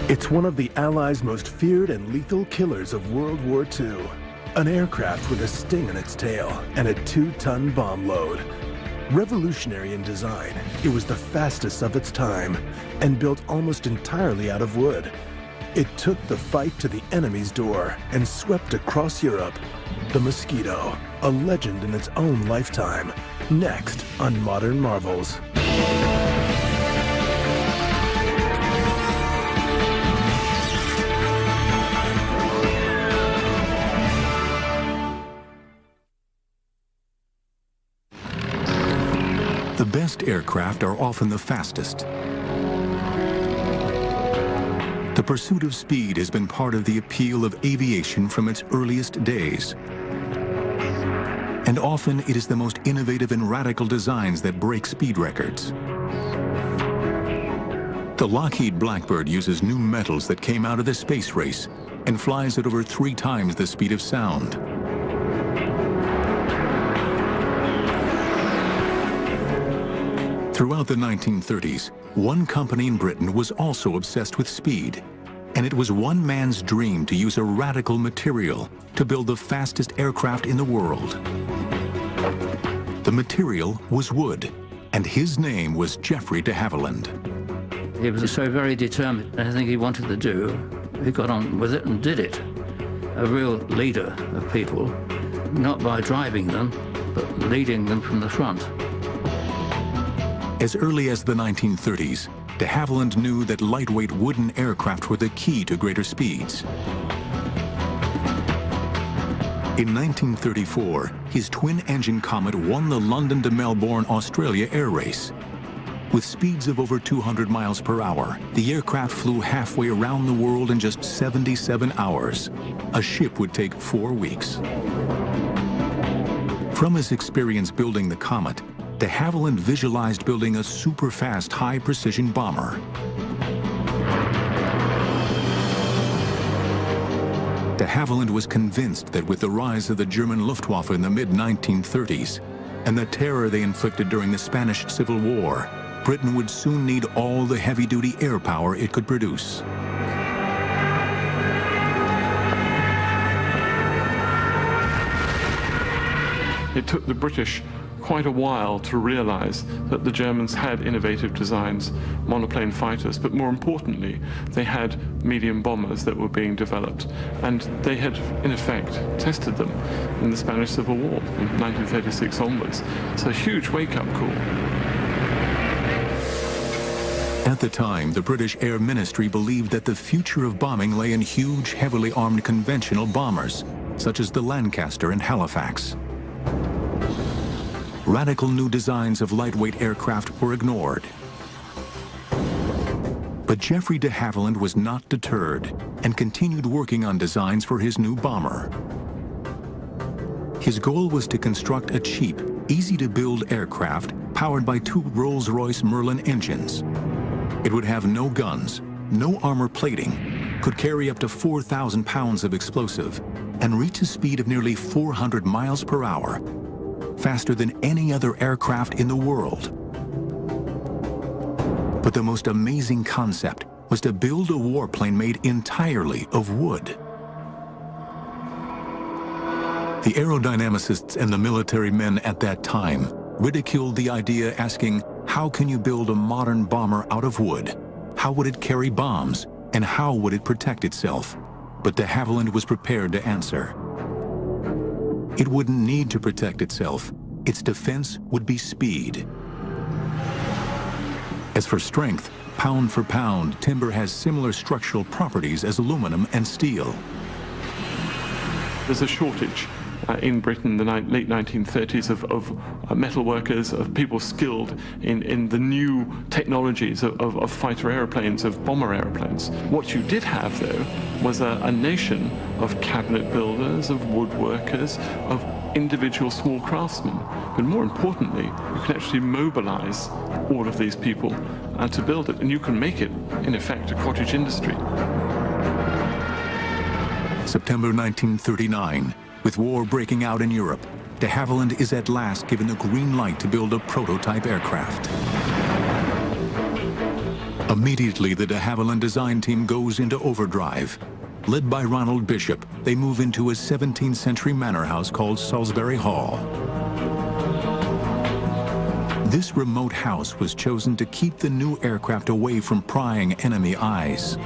It's one of the Allies' most feared and lethal killers of World War II. An aircraft with a sting in its tail and a 2-ton bomb load. Revolutionary in design, it was the fastest of its time and built almost entirely out of wood. It took the fight to the enemy's door and swept across Europe. The Mosquito, a legend in its own lifetime. Next on Modern Marvels. The best aircraft are often the fastest. The pursuit of speed has been part of the appeal of aviation from its earliest days. And often it is the most innovative and radical designs that break speed records. The Lockheed Blackbird uses new metals that came out of the space race and flies at over 3 times the speed of sound. Throughout the 1930s, one company in Britain was also obsessed with speed, and it was one man's dream to use a radical material to build the fastest aircraft in the world. The material was wood, and his name was Geoffrey de Havilland. He was so very determined. Anything he wanted to do, he got on with it and did it. A real leader of people, not by driving them, but leading them from the front. As early as the 1930s, de Havilland knew that lightweight wooden aircraft were the key to greater speeds. In 1934, his twin-engine Comet won the London to Melbourne, Australia air race. With speeds of over 200 miles per hour, the aircraft flew halfway around the world in just 77 hours. A ship would take 4 weeks. From his experience building the Comet, de Havilland visualized building a super-fast, high-precision bomber. De Havilland was convinced that with the rise of the German Luftwaffe in the mid-1930s and the terror they inflicted during the Spanish Civil War, Britain would soon need all the heavy-duty air power it could produce. It took the British quite a while to realize that the Germans had innovative designs, monoplane fighters, but more importantly, they had medium bombers that were being developed, and they had, in effect, tested them in the Spanish Civil War in 1936 onwards. It's a huge wake-up call. At the time, the British Air Ministry believed that the future of bombing lay in huge, heavily armed conventional bombers, such as the Lancaster and Halifax. Radical new designs of lightweight aircraft were ignored. But Geoffrey de Havilland was not deterred and continued working on designs for his new bomber. His goal was to construct a cheap, easy-to-build aircraft powered by 2 Rolls-Royce Merlin engines. It would have no guns, no armor plating, could carry up to 4,000 pounds of explosive, and reach a speed of nearly 400 miles per hour, faster than any other aircraft in the world. But the most amazing concept was to build a warplane made entirely of wood. The aerodynamicists and the military men at that time ridiculed the idea, asking, how can you build a modern bomber out of wood? How would it carry bombs? And how would it protect itself? But de Havilland was prepared to answer. It wouldn't need to protect itself. Its defense would be speed. As for strength, pound for pound, timber has similar structural properties as aluminum and steel. There's a shortage in Britain in the late 1930s of metal workers, of people skilled in the new technologies of fighter airplanes, of bomber airplanes. What you did have, though, was a nation of cabinet builders, of woodworkers, of individual small craftsmen. But more importantly, you can actually mobilize all of these people to build it, and you can make it, in effect, a cottage industry. September 1939. With war breaking out in Europe, de Havilland is at last given the green light to build a prototype aircraft. Immediately, the de Havilland design team goes into overdrive. Led by Ronald Bishop, they move into a 17th century manor house called Salisbury Hall. This remote house was chosen to keep the new aircraft away from prying enemy eyes.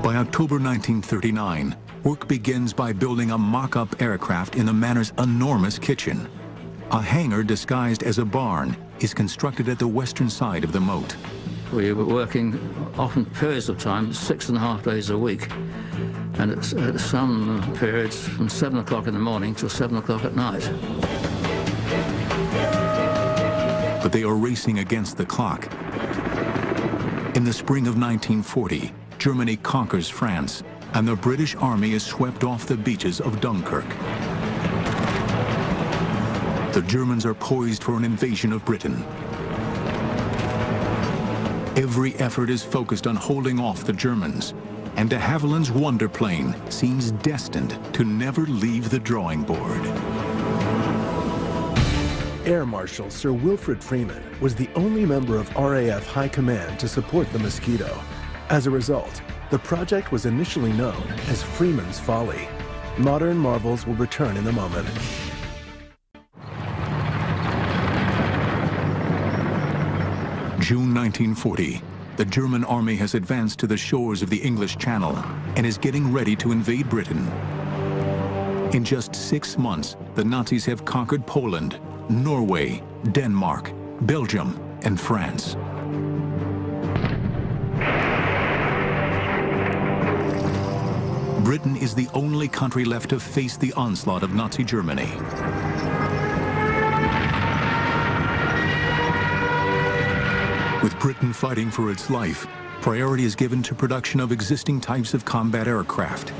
By October 1939, work begins by building a mock-up aircraft in the manor's enormous kitchen. A hangar disguised as a barn is constructed at the western side of the moat. We were working often periods of time, 6.5 days a week, and at some periods from 7 o'clock in the morning till 7 o'clock at night. But they are racing against the clock. In the spring of 1940, Germany conquers France, and the British Army is swept off the beaches of Dunkirk. The Germans are poised for an invasion of Britain. Every effort is focused on holding off the Germans, and de Havilland's Wonder plane seems destined to never leave the drawing board. Air Marshal Sir Wilfrid Freeman was the only member of RAF High Command to support the Mosquito. As a result, the project was initially known as Freeman's Folly. Modern marvels will return in a moment. June 1940, the German army has advanced to the shores of the English Channel and is getting ready to invade Britain. In just 6 months, the Nazis have conquered Poland, Norway, Denmark, Belgium, and France. Britain is the only country left to face the onslaught of Nazi Germany. With Britain fighting for its life, priority is given to production of existing types of combat aircraft.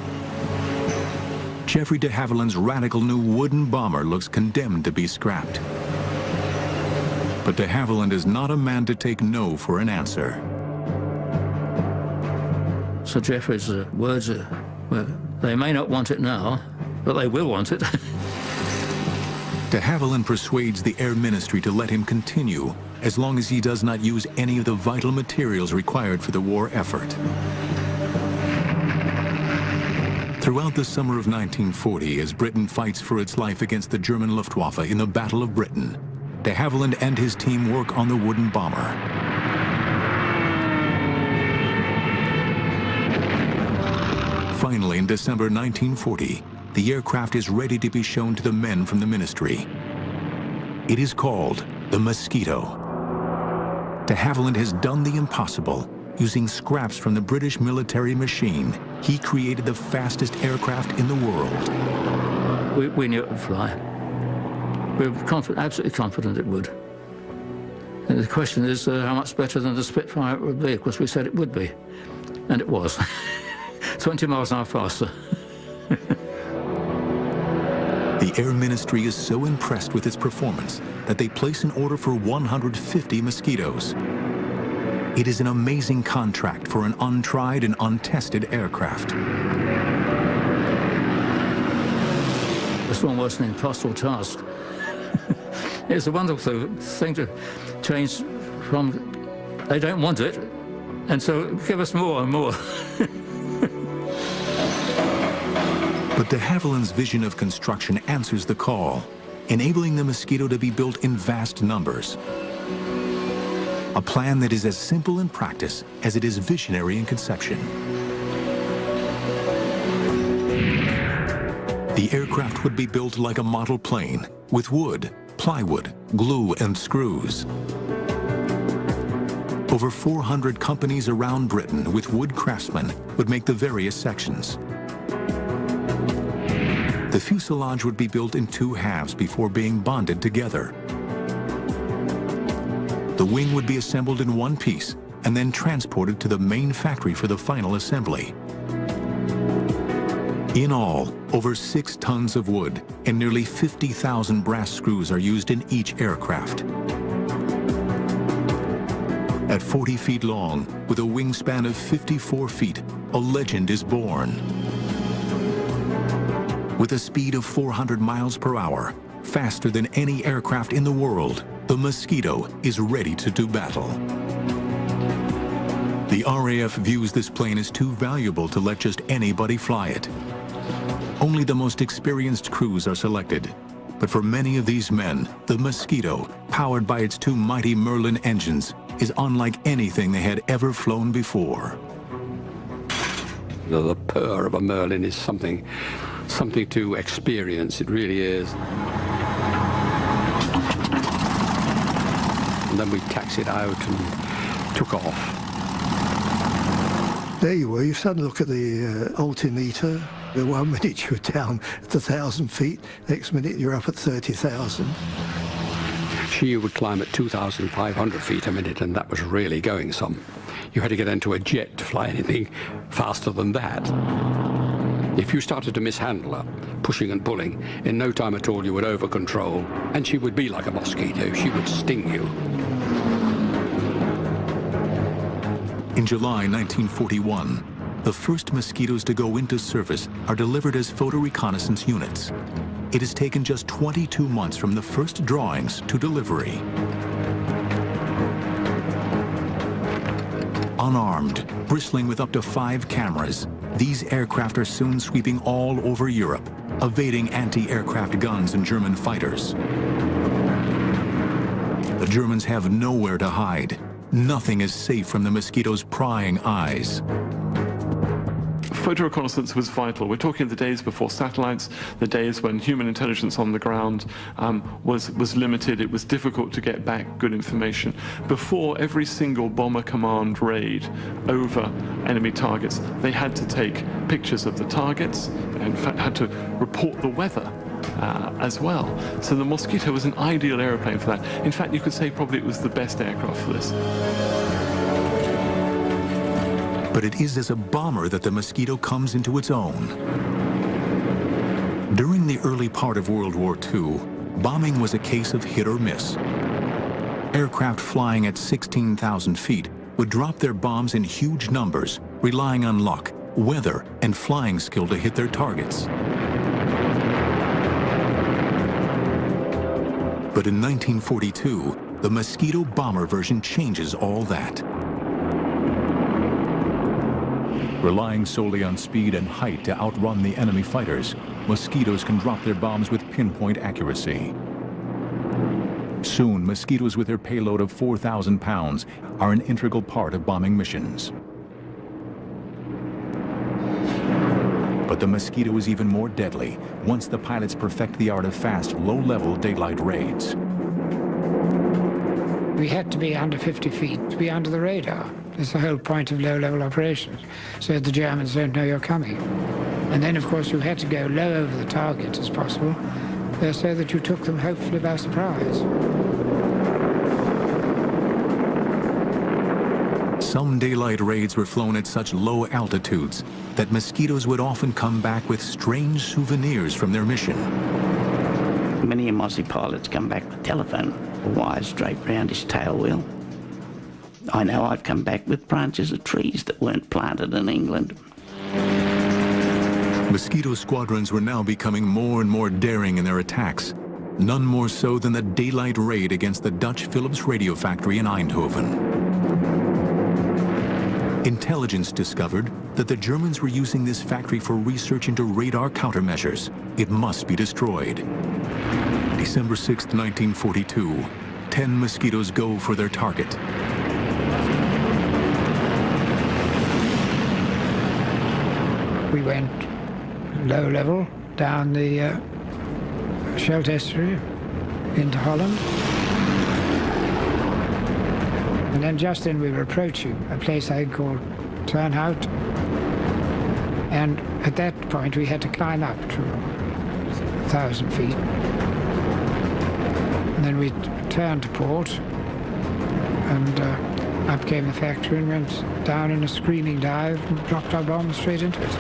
Geoffrey de Havilland's radical new wooden bomber looks condemned to be scrapped. But de Havilland is not a man to take no for an answer. So Geoffrey's words are, well, they may not want it now, but they will want it. De Havilland persuades the Air Ministry to let him continue as long as he does not use any of the vital materials required for the war effort. Throughout the summer of 1940, as Britain fights for its life against the German Luftwaffe in the Battle of Britain, de Havilland and his team work on the wooden bomber. Finally, in December 1940, the aircraft is ready to be shown to the men from the ministry. It is called the Mosquito. De Havilland has done the impossible. Using scraps from the British military machine, he created the fastest aircraft in the world. We knew it would fly. We were absolutely confident it would. And the question is how much better than the Spitfire it would be. Of course, we said it would be, and it was. 20 miles an hour faster. The Air Ministry is so impressed with its performance that they place an order for 150 Mosquitoes. It is an amazing contract for an untried and untested aircraft. This one was an impossible task. It's a wonderful thing to change from, they don't want it, and so give us more and more. But de Havilland's vision of construction answers the call, enabling the Mosquito to be built in vast numbers. A plan that is as simple in practice as it is visionary in conception. The aircraft would be built like a model plane, with wood, plywood, glue, and screws. Over 400 companies around Britain with wood craftsmen would make the various sections. The fuselage would be built in 2 halves before being bonded together. The wing would be assembled in one piece and then transported to the main factory for the final assembly. In all, over 6 tons of wood and nearly 50,000 brass screws are used in each aircraft. At 40 feet long, with a wingspan of 54 feet, a legend is born. With a speed of 400 miles per hour, Faster than any aircraft in the world, the Mosquito is ready to do battle. The RAF views this plane as too valuable to let just anybody fly it. Only the most experienced crews are selected. But for many of these men, the Mosquito, powered by its two mighty Merlin engines, is unlike anything they had ever flown before. The purr of a Merlin is something to experience. It really is. And then we taxied out and took off. There you were. You suddenly look at the altimeter. The 1 minute you're down at 1,000 feet, next minute you're up at 30,000. She would climb at 2,500 feet a minute, and that was really going some. You had to get into a jet to fly anything faster than that. If you started to mishandle her, pushing and pulling, in no time at all you would over-control, and she would be like a mosquito. She would sting you. In July 1941, the first Mosquitoes to go into service are delivered as photo reconnaissance units. It has taken just 22 months from the first drawings to delivery. Unarmed, bristling with up to 5 cameras, these aircraft are soon sweeping all over Europe, evading anti-aircraft guns and German fighters. The Germans have nowhere to hide. Nothing is safe from the Mosquito's prying eyes. Photo reconnaissance was vital. We're talking the days before satellites, the days when human intelligence on the ground was limited. It was difficult to get back good information. Before every single bomber command raid over enemy targets, they had to take pictures of the targets, and in fact had to report the weather as well. So the Mosquito was an ideal aeroplane for that. In fact, you could say probably it was the best aircraft for this. But it is as a bomber that the Mosquito comes into its own. During the early part of World War II, bombing was a case of hit or miss. Aircraft flying at 16,000 feet would drop their bombs in huge numbers, relying on luck, weather, and flying skill to hit their targets. But in 1942, the Mosquito bomber version changes all that. Relying solely on speed and height to outrun the enemy fighters, Mosquitoes can drop their bombs with pinpoint accuracy. Soon, Mosquitoes with their payload of 4,000 pounds are an integral part of bombing missions. But the Mosquito is even more deadly once the pilots perfect the art of fast, low-level daylight raids. We had to be under 50 feet to be under the radar. That's the whole point of low-level operations, so the Germans don't know you're coming. And then, of course, you had to go low over the target as possible, so that you took them hopefully by surprise. Some daylight raids were flown at such low altitudes that Mosquitoes would often come back with strange souvenirs from their mission. Many of Aussie pilots come back with telephone wires draped around his tail wheel. I know I've come back with branches of trees that weren't planted in England. Mosquito squadrons were now becoming more and more daring in their attacks, none more so than the daylight raid against the Dutch Philips radio factory in Eindhoven. Intelligence discovered that the Germans were using this factory for research into radar countermeasures. It must be destroyed. December 6, 1942, 10 Mosquitoes go for their target. We went low level down the Scheldt estuary into Holland. And then just then we were approaching a place I think called Turnhout. And at that point we had to climb up to 1,000 feet. And then we turned to port, and up came the factory and went down in a screaming dive and dropped our bombs straight into it.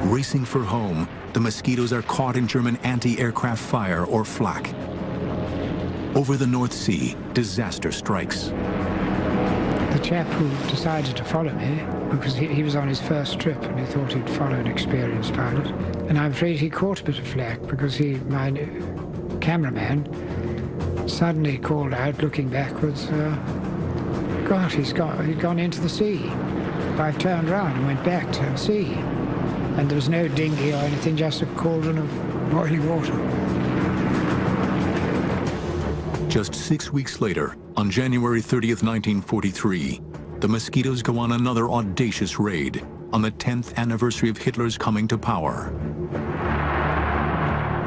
Racing for home, the Mosquitoes are caught in German anti-aircraft fire or flak. Over the North Sea, disaster strikes. The chap who decided to follow me, because he was on his first trip and he thought he'd follow an experienced pilot, and I'm afraid he caught a bit of flack because my cameraman suddenly called out, looking backwards, God, he'd gone into the sea. I turned round and went back to sea, and there was no dinghy or anything, just a cauldron of boiling water. Just 6 weeks later, on January 30th, 1943, the Mosquitoes go on another audacious raid on the 10th anniversary of Hitler's coming to power.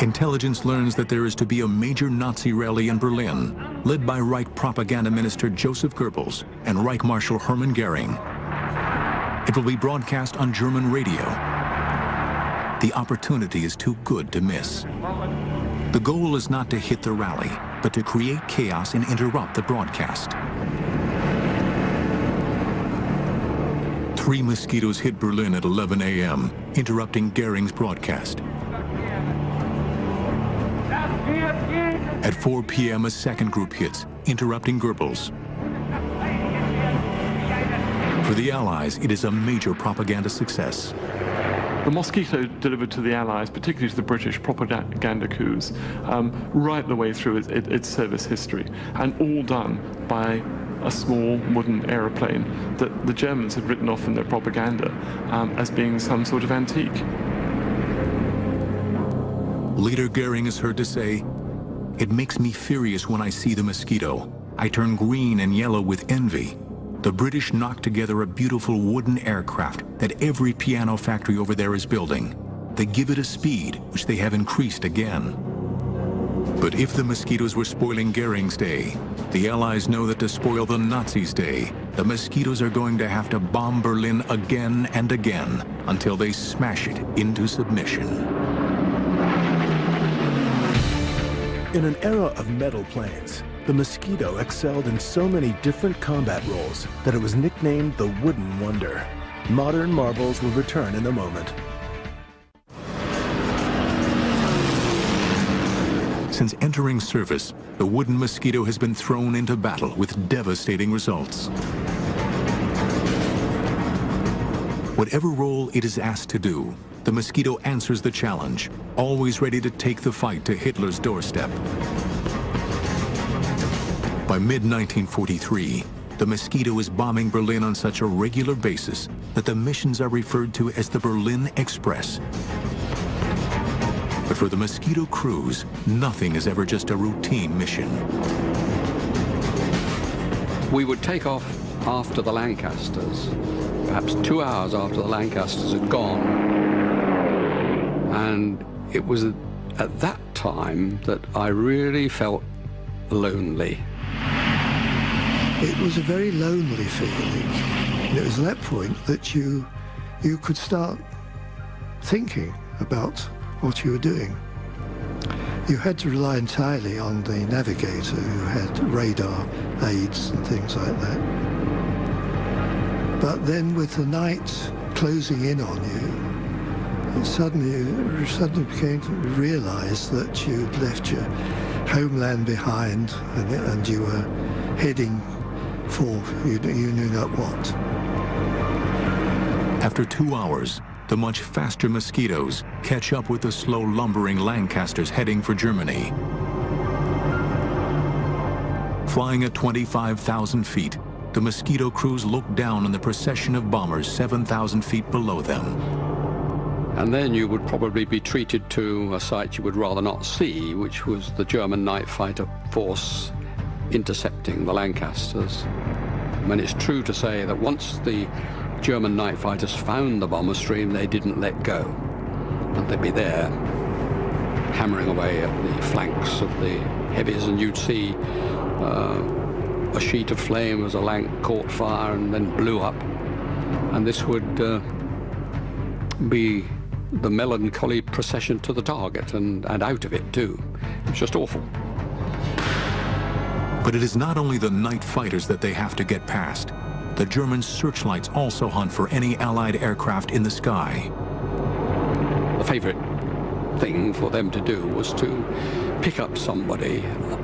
Intelligence learns that there is to be a major Nazi rally in Berlin, led by Reich propaganda minister Joseph Goebbels and Reich Marshal Hermann Goering. It will be broadcast on German radio. The opportunity is too good to miss. The goal is not to hit the rally, but to create chaos and interrupt the broadcast. 3 Mosquitoes hit Berlin at 11 a.m., interrupting Goering's broadcast. At 4 p.m., a second group hits, interrupting Goebbels. For the Allies, it is a major propaganda success. The Mosquito delivered to the Allies, particularly to the British, propaganda coups right the way through its service history, and all done by a small wooden aeroplane that the Germans had written off in their propaganda as being some sort of antique. Later, Goering is heard to say, "It makes me furious when I see the Mosquito. I turn green and yellow with envy. The British knocked together a beautiful wooden aircraft that every piano factory over there is building. They give it a speed, which they have increased again." But if the Mosquitoes were spoiling Goering's day, the Allies know that to spoil the Nazis' day, the Mosquitoes are going to have to bomb Berlin again and again until they smash it into submission. In an era of metal planes, the Mosquito excelled in so many different combat roles that it was nicknamed the Wooden Wonder. Modern marvels will return in a moment. Since entering service, the wooden Mosquito has been thrown into battle with devastating results. Whatever role it is asked to do, the Mosquito answers the challenge, always ready to take the fight to Hitler's doorstep. By mid-1943, the Mosquito is bombing Berlin on such a regular basis that the missions are referred to as the Berlin Express. But for the Mosquito crews, nothing is ever just a routine mission. We would take off after the Lancasters, perhaps 2 hours after the Lancasters had gone. And it was at that time that I really felt lonely. It was a very lonely feeling. And it was at that point that you could start thinking about what you were doing. You had to rely entirely on the navigator who had radar aids and things like that. But then with the night closing in on you, you suddenly became to realize that you'd left your homeland behind and you were heading for you knew not what. After 2 hours, the much faster Mosquitoes catch up with the slow lumbering Lancasters heading for Germany. Flying at 25,000 feet, the Mosquito crews look down on the procession of bombers 7,000 feet below them. And then you would probably be treated to a sight you would rather not see, which was the German night fighter force intercepting the Lancasters. I mean, it's true to say that once the German night fighters found the bomber stream, they didn't let go. And they'd be there, hammering away at the flanks of the heavies, and you'd see a sheet of flame as a Lanc caught fire and then blew up. And this would be the melancholy procession to the target and out of it too. It's just awful. But it is not only the night fighters that they have to get past. The German searchlights also hunt for any Allied aircraft in the sky. The favorite thing for them to do was to pick up somebody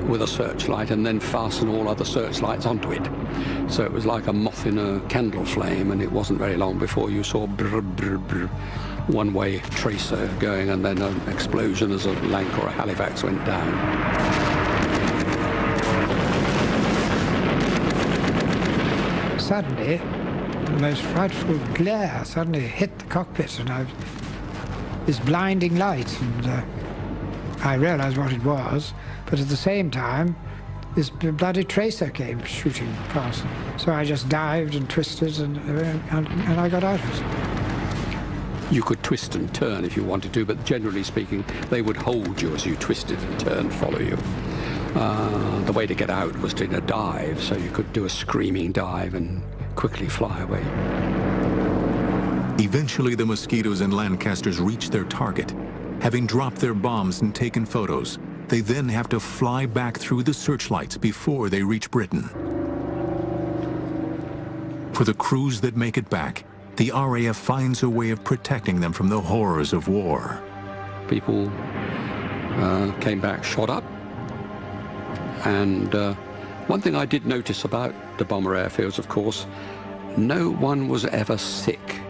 with a searchlight and then fasten all other searchlights onto it. So it was like a moth in a candle flame, and it wasn't very long before you saw brr, brr, brr, one-way tracer going, and then an explosion as a Lanc or a Halifax went down. Suddenly, the most frightful glare suddenly hit the cockpit, and this blinding light, and I realized what it was, but at the same time, this bloody tracer came shooting past. So I just dived and twisted, and I got out of it. You could twist and turn if you wanted to, but generally speaking, they would hold you as you twisted and turned, follow you. The way to get out was in a dive, so you could do a screaming dive and quickly fly away. Eventually, the Mosquitoes and Lancasters reach their target. Having dropped their bombs and taken photos, they then have to fly back through the searchlights before they reach Britain. For the crews that make it back, the RAF finds a way of protecting them from the horrors of war. People came back shot up, and one thing I did notice about the bomber airfields, of course, no one was ever sick.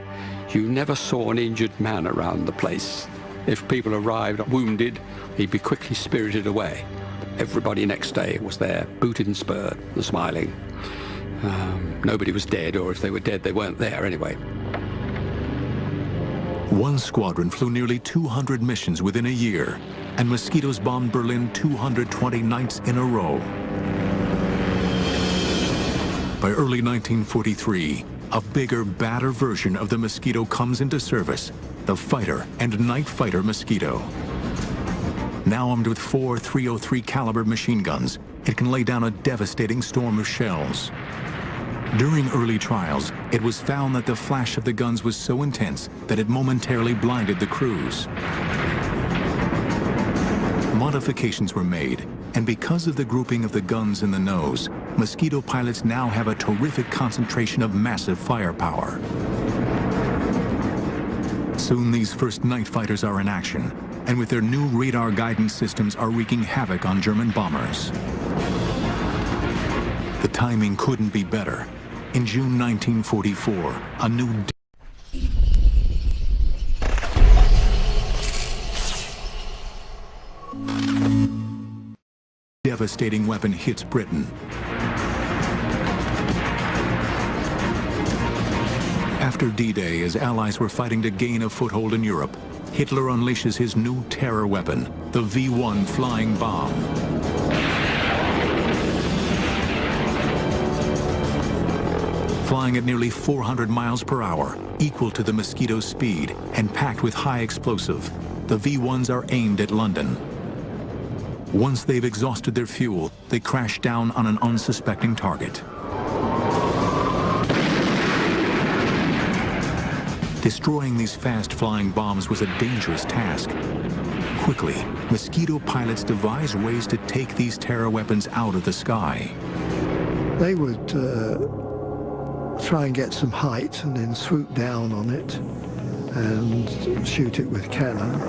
You never saw an injured man around the place. If people arrived wounded, he'd be quickly spirited away. Everybody next day was there, booted and spurred and smiling. Nobody was dead, or if they were dead, they weren't there anyway. One squadron flew nearly 200 missions within a year, and Mosquitoes bombed Berlin 220 nights in a row. By early 1943, a bigger, badder version of the Mosquito comes into service, the fighter and night fighter Mosquito. Now armed with 4 .303 caliber machine guns, it can lay down a devastating storm of shells. During early trials, it was found that the flash of the guns was so intense that it momentarily blinded the crews. Modifications were made, and because of the grouping of the guns in the nose, Mosquito pilots now have a terrific concentration of massive firepower. Soon these first night fighters are in action, and with their new radar guidance systems are wreaking havoc on German bombers. The timing couldn't be better. In June 1944, a new devastating weapon hits Britain. After D-Day, as Allies were fighting to gain a foothold in Europe, Hitler unleashes his new terror weapon, the V-1 flying bomb. Flying at nearly 400 miles per hour, equal to the Mosquito's speed, and packed with high explosive, the V-1s are aimed at London. Once they've exhausted their fuel, they crash down on an unsuspecting target. Destroying these fast-flying bombs was a dangerous task. Quickly, Mosquito pilots devised ways to take these terror weapons out of the sky. They would try and get some height and then swoop down on it and shoot it with cannon.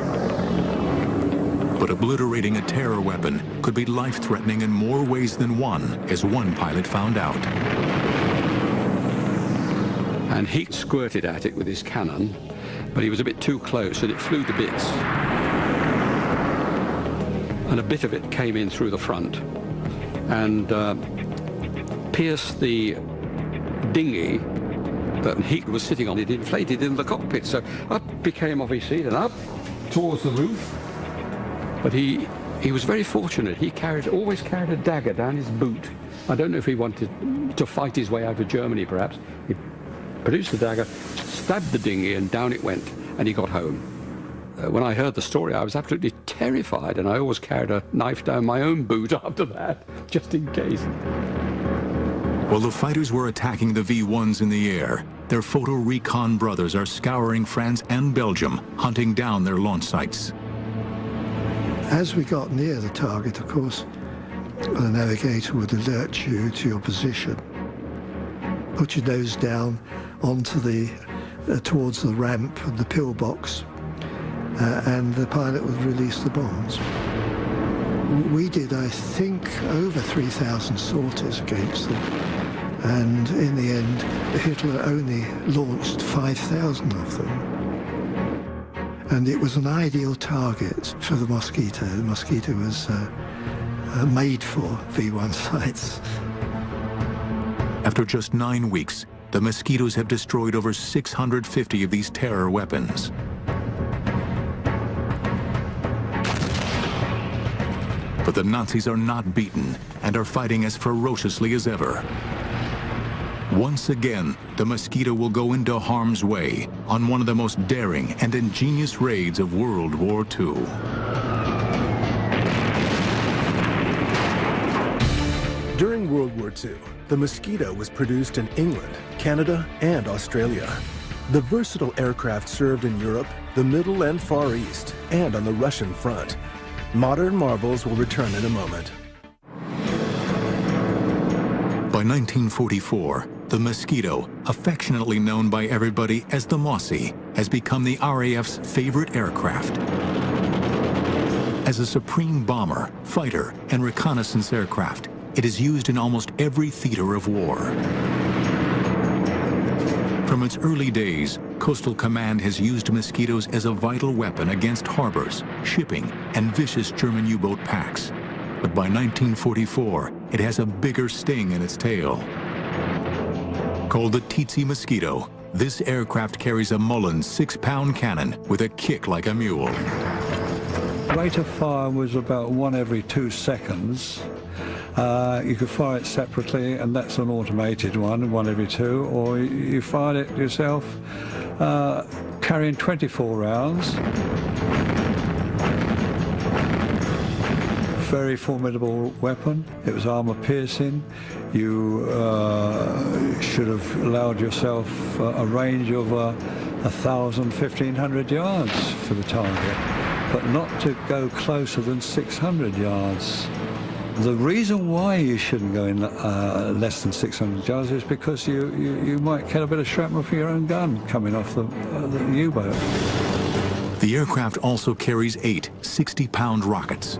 But obliterating a terror weapon could be life-threatening in more ways than one, as one pilot found out. And he squirted at it with his cannon, but he was a bit too close and it flew to bits. And a bit of it came in through the front and pierced the dinghy that he was sitting on. It inflated in the cockpit, so up he came off his seat and up towards the roof. But he was very fortunate. He always carried a dagger down his boot. I don't know if he wanted to fight his way out of Germany, perhaps. He produced the dagger, stabbed the dinghy, and down it went, and he got home. When I heard the story, I was absolutely terrified, and I always carried a knife down my own boot after that, just in case. While the fighters were attacking the V-1s in the air, their photo recon brothers are scouring France and Belgium, hunting down their launch sites. As we got near the target, of course, the navigator would alert you to your position. Put your nose down onto towards the ramp and the pillbox, and the pilot would release the bombs. We did, I think, over 3,000 sorties against them. And in the end, Hitler only launched 5,000 of them. And it was an ideal target for the Mosquito. The Mosquito was made for V1 sites. After just 9 weeks, the Mosquitoes have destroyed over 650 of these terror weapons. But the Nazis are not beaten and are fighting as ferociously as ever. Once again, the Mosquito will go into harm's way on one of the most daring and ingenious raids of World War II. During World War II, the Mosquito was produced in England, Canada, and Australia. The versatile aircraft served in Europe, the Middle and Far East, and on the Russian front. Modern marvels will return in a moment. By 1944, the Mosquito, affectionately known by everybody as the Mossy, has become the RAF's favorite aircraft. As a supreme bomber, fighter, and reconnaissance aircraft, it is used in almost every theater of war. From its early days, Coastal Command has used Mosquitoes as a vital weapon against harbors, shipping, and vicious German U-boat packs. But by 1944, it has a bigger sting in its tail. Called the Tsetse Mosquito, this aircraft carries a Mullins 6-pound cannon with a kick like a mule. Rate of fire was about 1 every 2 seconds. You could fire it separately, and that's an automated one every 2, or you fired it yourself, carrying 24 rounds. Very formidable weapon. It was armor piercing. You should have allowed yourself a range of 1,000, 1,500 yards for the target, but not to go closer than 600 yards. The reason why you shouldn't go in less than 600 yards is because you might get a bit of shrapnel from your own gun coming off the U-boat. The aircraft also carries 8 60-pound rockets.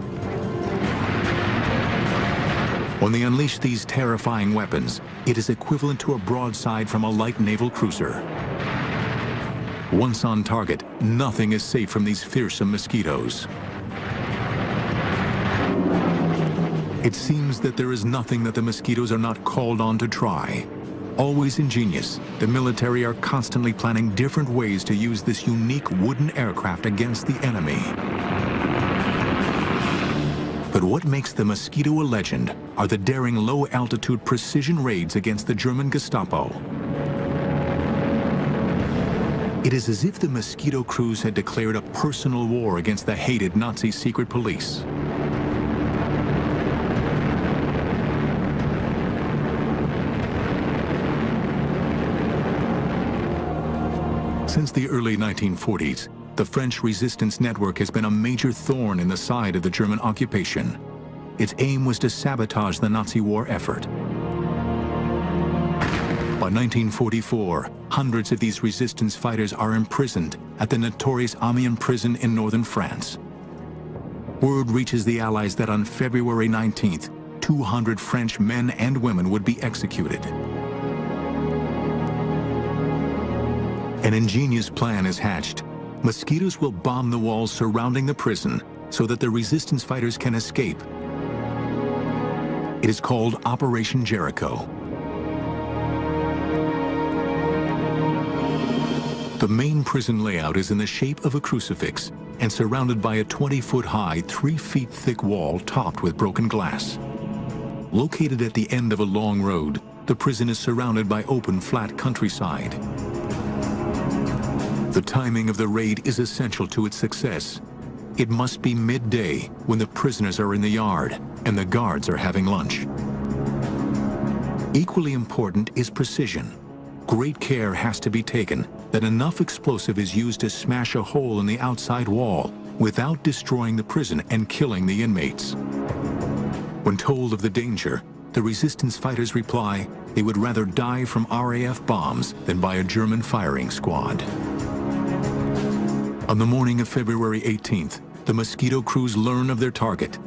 When they unleash these terrifying weapons, it is equivalent to a broadside from a light naval cruiser. Once on target, nothing is safe from these fearsome Mosquitoes. It seems that there is nothing that the Mosquitoes are not called on to try. Always ingenious, the military are constantly planning different ways to use this unique wooden aircraft against the enemy. But what makes the Mosquito a legend are the daring low-altitude precision raids against the German Gestapo. It is as if the Mosquito crews had declared a personal war against the hated Nazi secret police. Since the early 1940s, the French resistance network has been a major thorn in the side of the German occupation. Its aim was to sabotage the Nazi war effort. By 1944, hundreds of these resistance fighters are imprisoned at the notorious Amiens prison in northern France. Word reaches the Allies that on February 19th, 200 French men and women would be executed. An ingenious plan is hatched. Mosquitoes will bomb the walls surrounding the prison so that the resistance fighters can escape. It is called Operation Jericho. The main prison layout is in the shape of a crucifix and surrounded by a 20-foot-high, 3-feet-thick wall topped with broken glass. Located at the end of a long road, the prison is surrounded by open, flat countryside. The timing of the raid is essential to its success. It must be midday when the prisoners are in the yard and the guards are having lunch. Equally important is precision. Great care has to be taken that enough explosive is used to smash a hole in the outside wall without destroying the prison and killing the inmates. When told of the danger, the resistance fighters reply they would rather die from RAF bombs than by a German firing squad. On the morning of February 18th, the Mosquito crews learn of their target.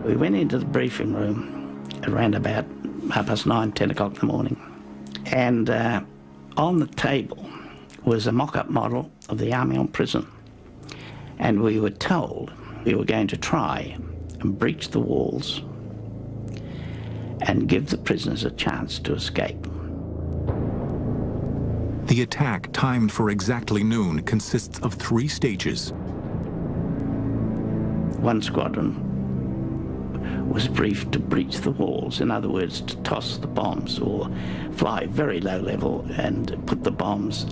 We went into the briefing room around about 9:30, 10 o'clock in the morning, and on the table was a mock-up model of the Amiens prison, and we were told we were going to try and breach the walls and give the prisoners a chance to escape. The attack, timed for exactly noon, consists of 3 stages. One squadron was briefed to breach the walls, in other words, to toss the bombs or fly very low level and put the bombs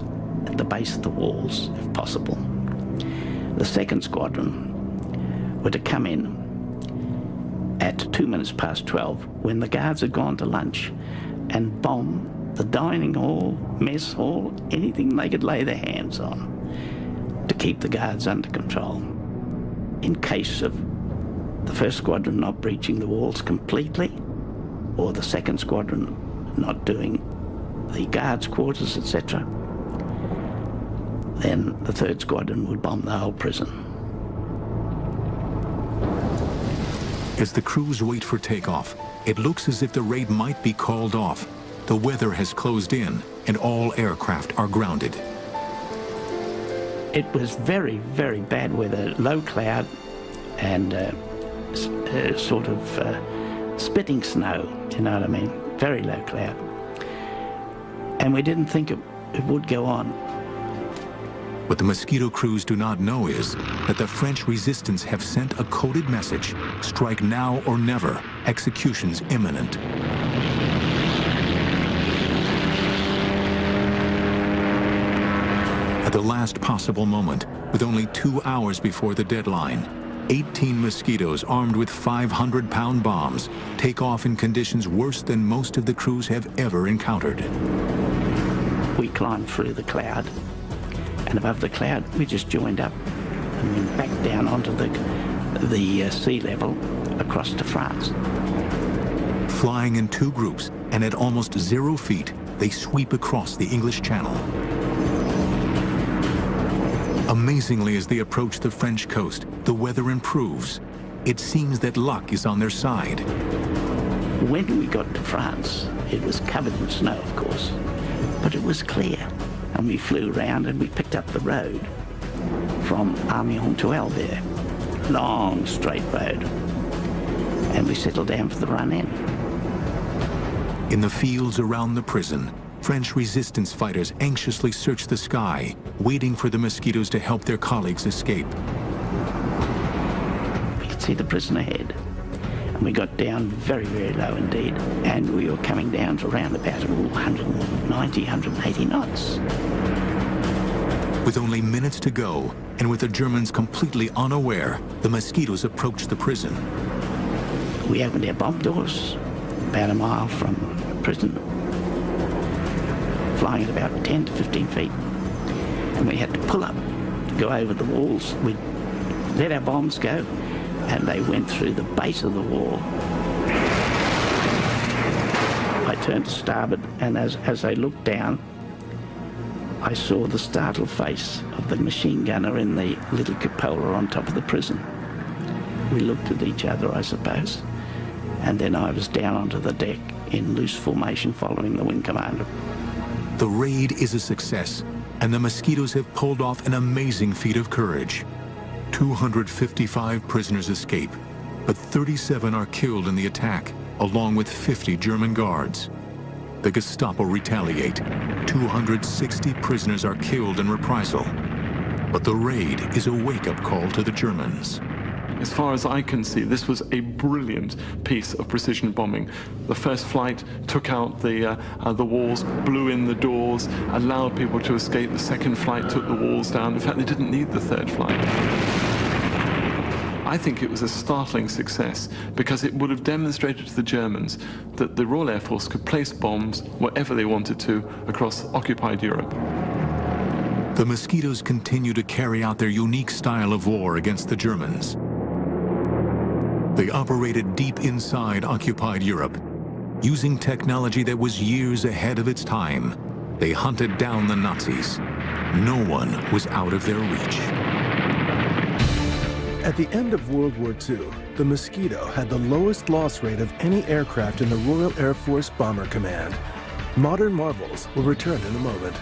at the base of the walls, if possible. The second squadron were to come in at 12:02 when the guards had gone to lunch and bomb the dining hall, mess hall, anything they could lay their hands on to keep the guards under control. In case of the first squadron not breaching the walls completely, or the second squadron not doing the guards' quarters, etc., then the third squadron would bomb the whole prison. As the crews wait for takeoff, it looks as if the raid might be called off. The weather has closed in, and all aircraft are grounded. It was very, very bad weather, low cloud and sort of spitting snow, do you know what I mean? Very low cloud. And we didn't think it would go on. What the Mosquito crews do not know is that the French resistance have sent a coded message: strike now or never, execution's imminent. At the last possible moment, with only 2 hours before the deadline, 18 Mosquitoes armed with 500-pound bombs take off in conditions worse than most of the crews have ever encountered. We climbed through the cloud, and above the cloud we just joined up and went back down onto the sea level across to France. Flying in 2 groups and at almost 0 feet, they sweep across the English Channel. Amazingly, as they approach the French coast, the weather improves. It seems that luck is on their side. When we got to France, it was covered in snow, of course, but it was clear. And we flew around and we picked up the road from Amiens to Albert. Long, straight road. And we settled down for the run in. In the fields around the prison, French resistance fighters anxiously search the sky, waiting for the Mosquitoes to help their colleagues escape. We could see the prison ahead. And we got down very, very low indeed. And we were coming down to around about 190, 180 knots. With only minutes to go, and with the Germans completely unaware, the Mosquitoes approached the prison. We opened our bomb doors about a mile from the prison, flying at about 10 to 15 feet. And we had to pull up to go over the walls. We let our bombs go, and they went through the base of the wall. I turned to starboard, and as I looked down, I saw the startled face of the machine gunner in the little cupola on top of the prison. We looked at each other, I suppose, and then I was down onto the deck in loose formation following the wing commander. The raid is a success, and the Mosquitoes have pulled off an amazing feat of courage. 255 prisoners escape, but 37 are killed in the attack, along with 50 German guards. The Gestapo retaliate. 260 prisoners are killed in reprisal. But the raid is a wake-up call to the Germans. As far as I can see, this was a brilliant piece of precision bombing. The first flight took out the walls, blew in the doors, allowed people to escape. The second flight took the walls down. In fact, they didn't need the third flight. I think it was a startling success because it would have demonstrated to the Germans that the Royal Air Force could place bombs wherever they wanted to across occupied Europe. The Mosquitoes continue to carry out their unique style of war against the Germans. They operated deep inside occupied Europe. Using technology that was years ahead of its time, they hunted down the Nazis. No one was out of their reach. At the end of World War II, the Mosquito had the lowest loss rate of any aircraft in the Royal Air Force Bomber Command. Modern marvels will return in a moment.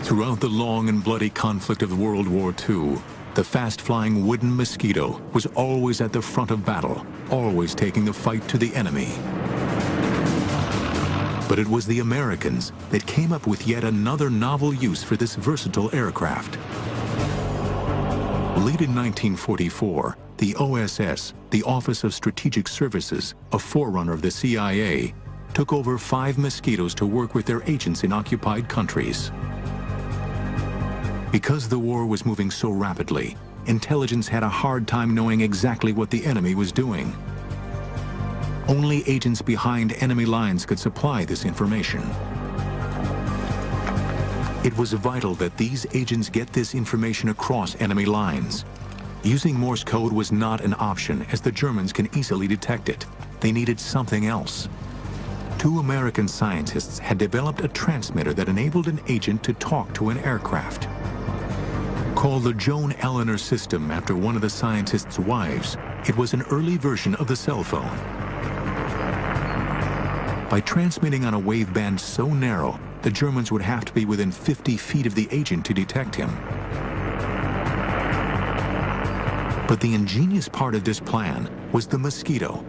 Throughout the long and bloody conflict of World War II, the fast-flying wooden Mosquito was always at the front of battle, always taking the fight to the enemy. But it was the Americans that came up with yet another novel use for this versatile aircraft. Late in 1944, the OSS, the Office of Strategic Services, a forerunner of the CIA, took over 5 Mosquitoes to work with their agents in occupied countries. Because the war was moving so rapidly, intelligence had a hard time knowing exactly what the enemy was doing. Only agents behind enemy lines could supply this information. It was vital that these agents get this information across enemy lines. Using Morse code was not an option, as the Germans can easily detect it. They needed something else. 2 American scientists had developed a transmitter that enabled an agent to talk to an aircraft. Called the Joan Eleanor system after one of the scientists' wives, it was an early version of the cell phone. By transmitting on a waveband so narrow, the Germans would have to be within 50 feet of the agent to detect him. But the ingenious part of this plan was the Mosquito.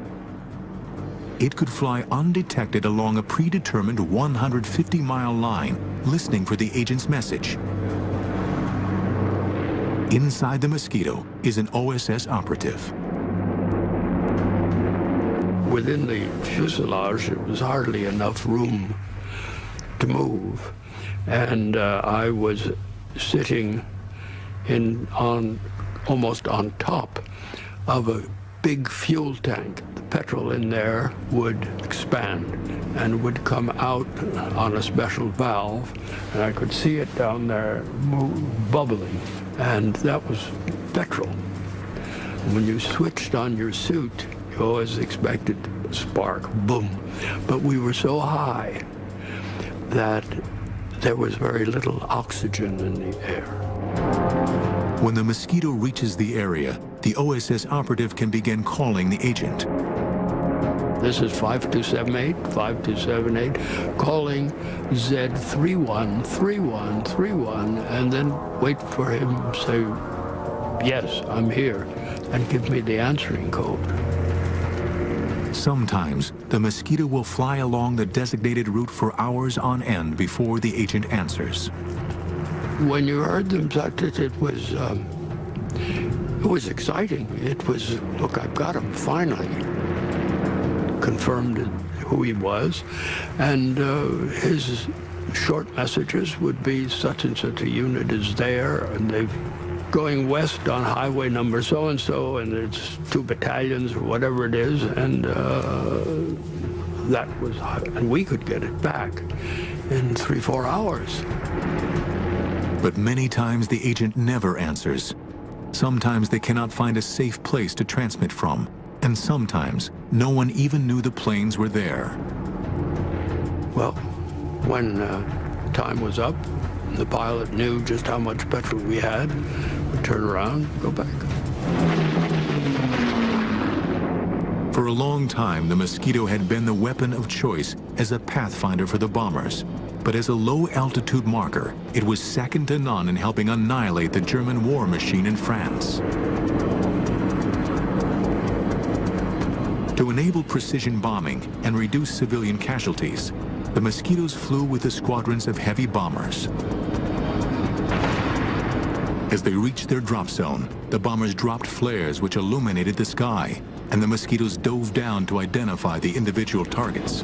It could fly undetected along a predetermined 150-mile line, listening for the agent's message. Inside the Mosquito is an OSS operative. Within the fuselage, there was hardly enough room to move, and I was sitting almost on top of a big fuel tank. The petrol in there would expand and would come out on a special valve, and I could see it down there bubbling, and that was petrol. When you switched on your suit, you always expected a spark, boom. But we were so high that there was very little oxygen in the air. When the Mosquito reaches the area, the OSS operative can begin calling the agent. This is 5278, 5278, calling Z313131, and then wait for him to say, yes, I'm here, and give me the answering code. Sometimes, the Mosquito will fly along the designated route for hours on end before the agent answers. When you heard them, it was exciting. It was, look, I've got him finally. Confirmed who he was, and his short messages would be such and such a unit is there, and they've going west on highway number so-and-so, and it's 2 battalions or whatever it is, and and we could get it back in 3-4 hours. But many times the agent never answers. Sometimes they cannot find a safe place to transmit from, and sometimes no one even knew the planes were there. Well, when time was up, the pilot knew just how much petrol we had, we'd turn around, go back. For a long time, the Mosquito had been the weapon of choice as a pathfinder for the bombers. But as a low-altitude marker, it was second to none in helping annihilate the German war machine in France. To enable precision bombing and reduce civilian casualties, the Mosquitoes flew with the squadrons of heavy bombers. As they reached their drop zone, the bombers dropped flares which illuminated the sky, and the Mosquitoes dove down to identify the individual targets.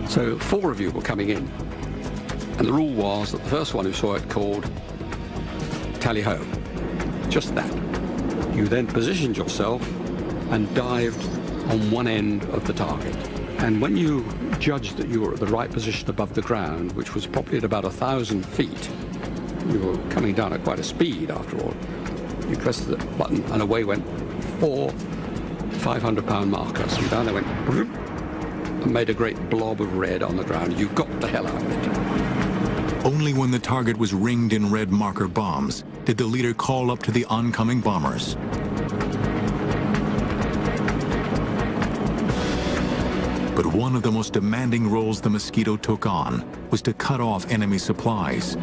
So 4 of you were coming in, and the rule was that the first one who saw it called tally-ho, just that. You then positioned yourself and dived on one end of the target. And when you judged that you were at the right position above the ground, which was probably at about 1,000 feet, you were coming down at quite a speed after all, you pressed the button and away went 4 500-pound markers, and down they went, and made a great blob of red on the ground. You got the hell out of it. Only when the target was ringed in red marker bombs did the leader call up to the oncoming bombers. But one of the most demanding roles the Mosquito took on was to cut off enemy supplies.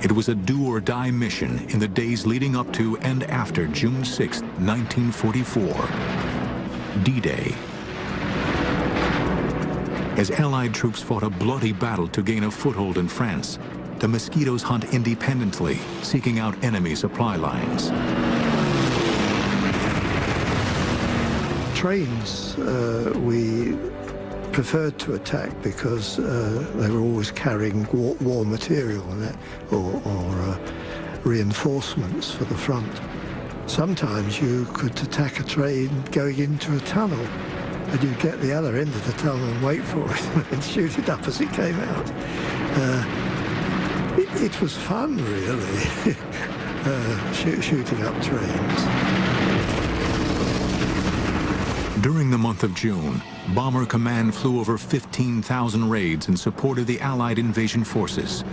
It was a do-or-die mission in the days leading up to and after June 6, 1944, D-Day. As Allied troops fought a bloody battle to gain a foothold in France, the Mosquitoes hunt independently, seeking out enemy supply lines. Trains we preferred to attack because they were always carrying war material or reinforcements for the front. Sometimes you could attack a train going into a tunnel, and you'd get the other end of the tunnel and wait for it and shoot it up as it came out. It was fun, really, shooting up trains. During the month of June, Bomber Command flew over 15,000 raids in support of the Allied invasion forces.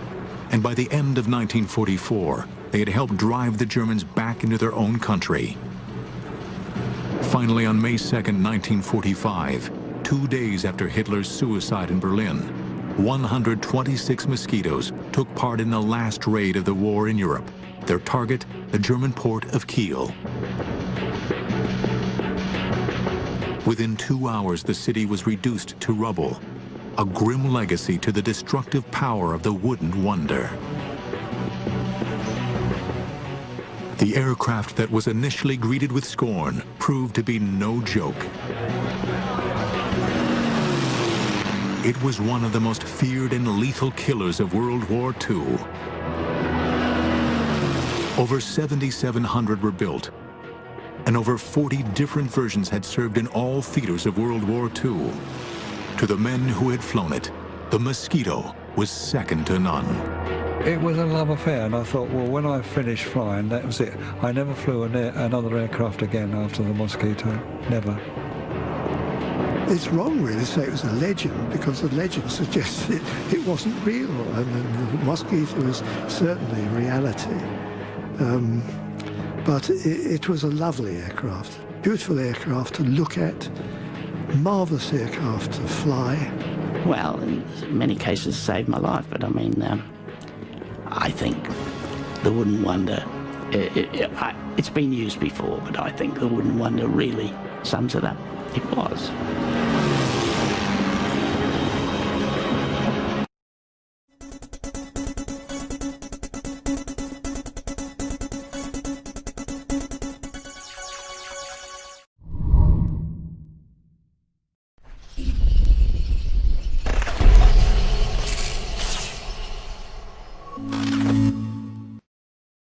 And by the end of 1944, they had helped drive the Germans back into their own country. Finally, on May 2, 1945, 2 days after Hitler's suicide in Berlin, 126 Mosquitoes took part in the last raid of the war in Europe. Their target, the German port of Kiel. Within 2 hours, the city was reduced to rubble, a grim legacy to the destructive power of the wooden wonder. The aircraft that was initially greeted with scorn proved to be no joke. It was one of the most feared and lethal killers of World War II. Over 7,700 were built, and over 40 different versions had served in all theaters of World War II. To the men who had flown it, the Mosquito was second to none. It was a love affair, and I thought, well, when I finished flying, that was it. I never flew another aircraft again after the Mosquito. Never. It's wrong, really, to say it was a legend, because the legend suggests it wasn't real. I mean, the Mosquito was certainly reality. But it was a lovely aircraft, beautiful aircraft to look at, marvellous aircraft to fly. Well, in many cases saved my life, but I mean, I think the Wooden Wonder, it's been used before, but I think the Wooden Wonder really sums it up. It was.